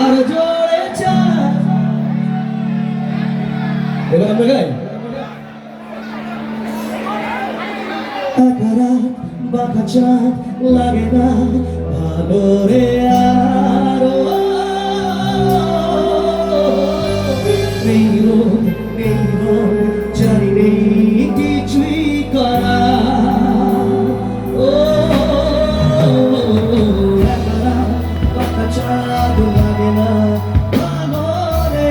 আর জোরে চাই। এবার আমরা গাই। একা রাত বাঁকা চাঁদ লাগে না ভালো রে আরো, নেই রোদ নেই রোদ জানি নেই কিছুই করা। ও একা রাত বাঁকা চাঁদ লাগে না ভালো রে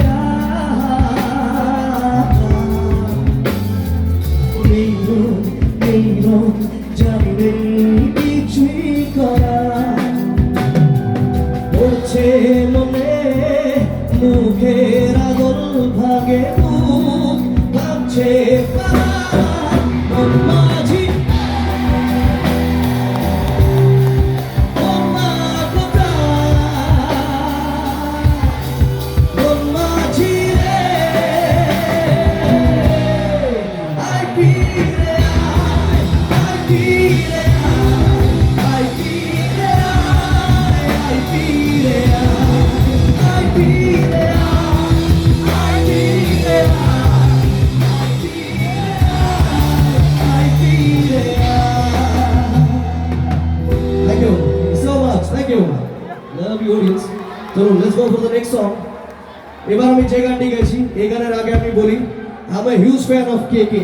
আরো, নেই রোদ নেই রোদ জানি নেই কিছুই করা। পড়ছে মনে মুখের আগল ভাগে মুখ ভাবছে মন মাঝি মন মাঝি রে আই ফিরে আই ফিরে আই ফিরে আই ফিরে আই ফিরে Thank you so much. Thank you. Love you audience. So let's go for the next song. এবার আমি যে গানটি গেছি এই গানের আগে আমি বলি I'm a huge fan of KK.